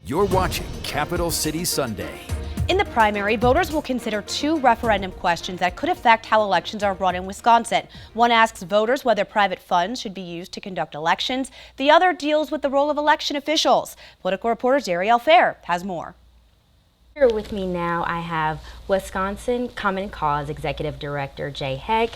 You're watching Capital City Sunday. In the primary, voters will consider two referendum questions that could affect how elections are run in Wisconsin. One asks voters whether private funds should be used to conduct elections. The other deals with the role of election officials. Political reporter Darielle Fair has more. Here with me now, I have Wisconsin Common Cause Executive Director Jay Heck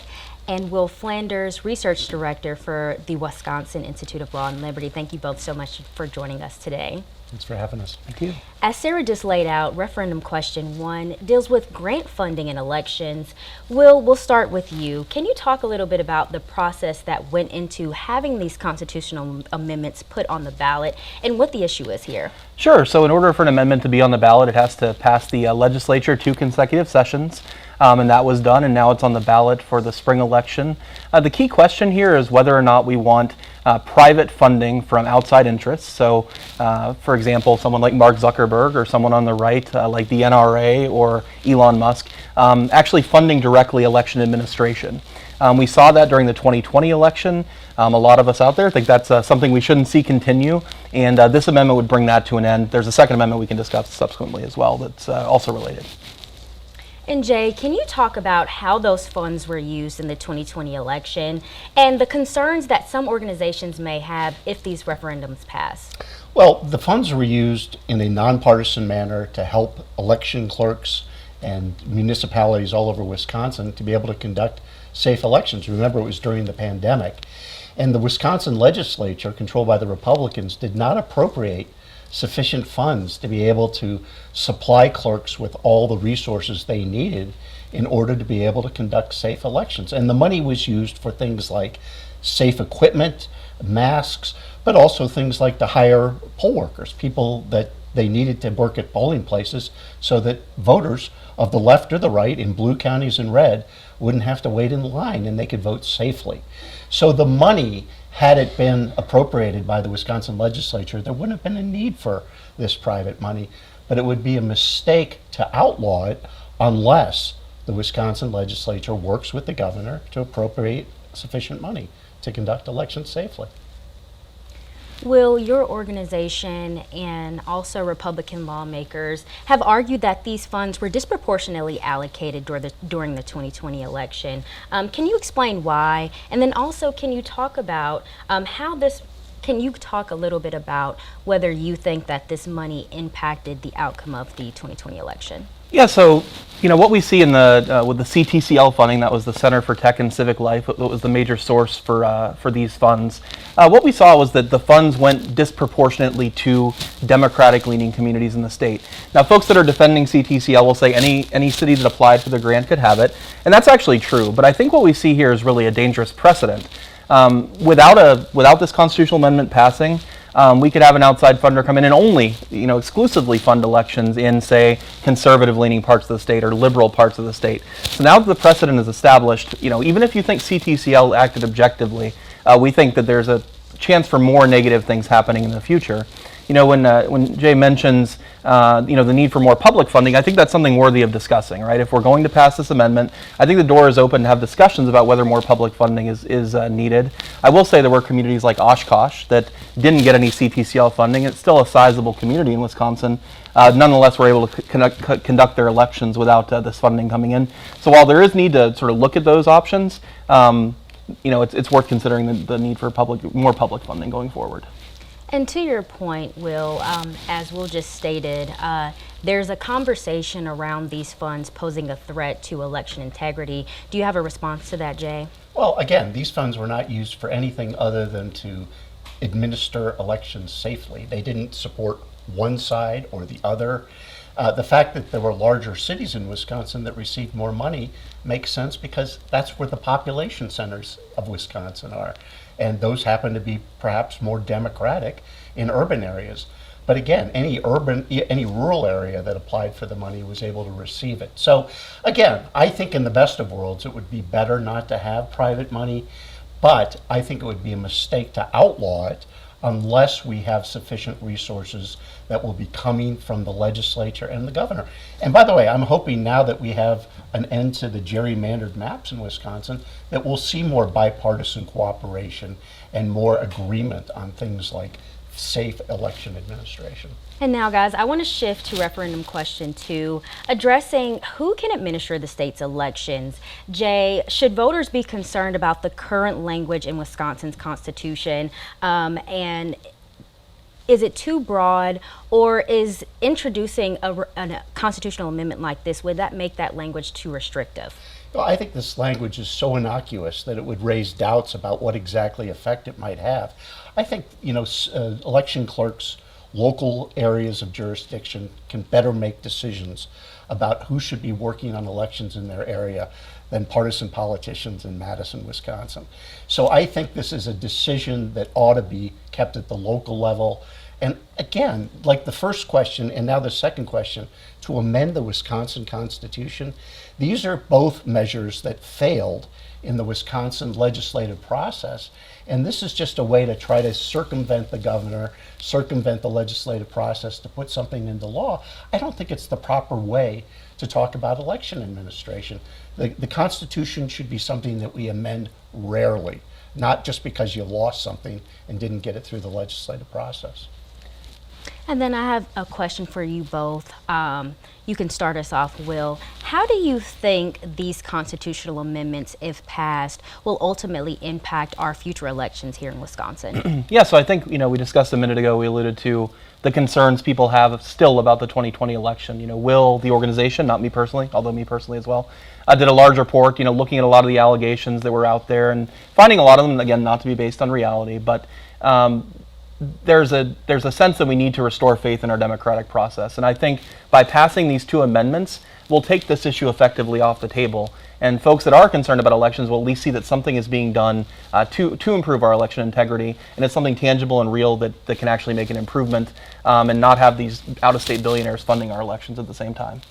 and Will Flanders, Research Director for the Wisconsin Institute of Law and Liberty. Thank you both so much for joining us today. Thanks for having us. Thank you. As Sarah just laid out, referendum question 1 deals with grant funding in elections. Will, we'll start with you. Can you talk a little bit about the process that went into having these constitutional amendments put on the ballot and what the issue is here? Sure. So in order for an amendment to be on the ballot, it has to pass the legislature 2 consecutive sessions. And that was done, and now it's on the ballot for the spring election. The key question here is whether or not we want private funding from outside interests. So, for example, someone like Mark Zuckerberg or someone on the right, like the NRA or Elon Musk, actually funding directly election administration. We saw that during the 2020 election. A lot of us out there think that's something we shouldn't see continue, and this amendment would bring that to an end. There's a second amendment we can discuss subsequently as well that's also related. And Jay, can you talk about how those funds were used in the 2020 election and the concerns that some organizations may have if these referendums pass? Well, the funds were used in a nonpartisan manner to help election clerks and municipalities all over Wisconsin to be able to conduct safe elections. Remember, it was during the pandemic. And the Wisconsin legislature, controlled by the Republicans, did not appropriate sufficient funds to be able to supply clerks with all the resources they needed in order to be able to conduct safe elections. And the money was used for things like safe equipment, masks, but also things like to hire poll workers, people that they needed to work at polling places so that voters of the left or the right in blue counties and red wouldn't have to wait in line and they could vote safely. So the money, had it been appropriated by the Wisconsin legislature, there wouldn't have been a need for this private money, but it would be a mistake to outlaw it unless the Wisconsin legislature works with the governor to appropriate sufficient money to conduct elections safely. Will, your organization and also Republican lawmakers have argued that these funds were disproportionately allocated during the 2020 election. Can you explain why? And then also, can you talk about can you talk a little bit about whether you think that this money impacted the outcome of the 2020 election? Yeah, so what we see in the with the CTCL funding, that was the Center for Tech and Civic Life, it was the major source for these funds. What we saw was that the funds went disproportionately to Democratic-leaning communities in the state. Now, folks that are defending CTCL will say any city that applied for the grant could have it, and that's actually true. But I think what we see here is really a dangerous precedent. Without this constitutional amendment passing, we could have an outside funder come in and only, exclusively fund elections in, say, conservative-leaning parts of the state or liberal parts of the state. So now that the precedent is established, even if you think CTCL acted objectively, we think that there's a chance for more negative things happening in the future. When Jay mentions, the need for more public funding, I think that's something worthy of discussing, right? If we're going to pass this amendment, I think the door is open to have discussions about whether more public funding is needed. I will say there were communities like Oshkosh that didn't get any CTCL funding. It's still a sizable community in Wisconsin. Nonetheless, we're able to conduct their elections without this funding coming in. So while there is need to sort of look at those options, it's worth considering the need for more public funding going forward. And to your point, Will, as Will just stated, there's a conversation around these funds posing a threat to election integrity. Do you have a response to that, Jay? Well, again, these funds were not used for anything other than to administer elections safely. They didn't support one side or the other. The fact that there were larger cities in Wisconsin that received more money makes sense because that's where the population centers of Wisconsin are. And those happen to be perhaps more democratic in urban areas. But again, any rural area that applied for the money was able to receive it. So again, I think in the best of worlds, it would be better not to have private money, but I think it would be a mistake to outlaw it unless we have sufficient resources that will be coming from the legislature and the governor. And by the way, I'm hoping now that we have an end to the gerrymandered maps in Wisconsin that we'll see more bipartisan cooperation and more agreement on things like safe election administration. And now, guys, I want to shift to referendum question 2, addressing who can administer the state's elections. Jay, should voters be concerned about the current language in Wisconsin's Constitution? And is it too broad, or is introducing a constitutional amendment like this, would that make that language too restrictive? Well, I think this language is so innocuous that it would raise doubts about what exactly effect it might have. I think, election clerks, local areas of jurisdiction can better make decisions about who should be working on elections in their area than partisan politicians in Madison, Wisconsin. So I think this is a decision that ought to be kept at the local level. And again, like the first question and now the second question, to amend the Wisconsin Constitution, these are both measures that failed in the Wisconsin legislative process. And this is just a way to try to circumvent the governor, circumvent the legislative process to put something into law. I don't think it's the proper way to talk about election administration. The Constitution should be something that we amend rarely, not just because you lost something and didn't get it through the legislative process. And then I have a question for you both. You can start us off, Will. How do you think these constitutional amendments, if passed, will ultimately impact our future elections here in Wisconsin? Yeah, so I think, we discussed a minute ago, we alluded to the concerns people have still about the 2020 election. Will, the organization, not me personally, although me personally as well, did a large report, looking at a lot of the allegations that were out there and finding a lot of them, again, not to be based on reality, but there's a sense that we need to restore faith in our democratic process. And I think by passing these 2 amendments, we'll take this issue effectively off the table. And folks that are concerned about elections will at least see that something is being done to improve our election integrity. And it's something tangible and real that can actually make an improvement and not have these out-of-state billionaires funding our elections at the same time.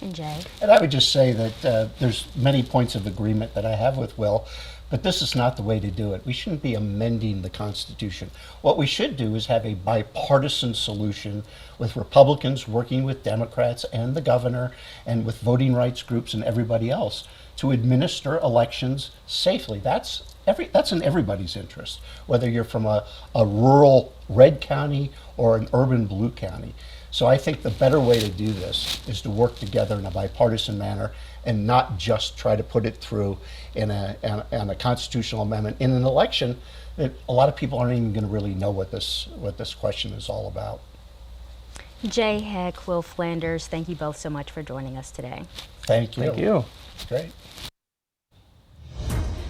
And Jay? And I would just say that there's many points of agreement that I have with Will, but this is not the way to do it. We shouldn't be amending the Constitution. What we should do is have a bipartisan solution with Republicans working with Democrats and the governor and with voting rights groups and everybody else to administer elections safely. That's in everybody's interest, whether you're from a rural red county or an urban blue county. So I think the better way to do this is to work together in a bipartisan manner and not just try to put it through in a constitutional amendment in an election that a lot of people aren't even going to really know what this question is all about. Jay Heck, Will Flanders, thank you both so much for joining us today. Thank you. Thank you. Great.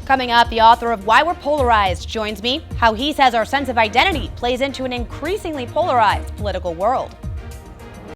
Coming up, the author of Why We're Polarized joins me, how he says our sense of identity plays into an increasingly polarized political world.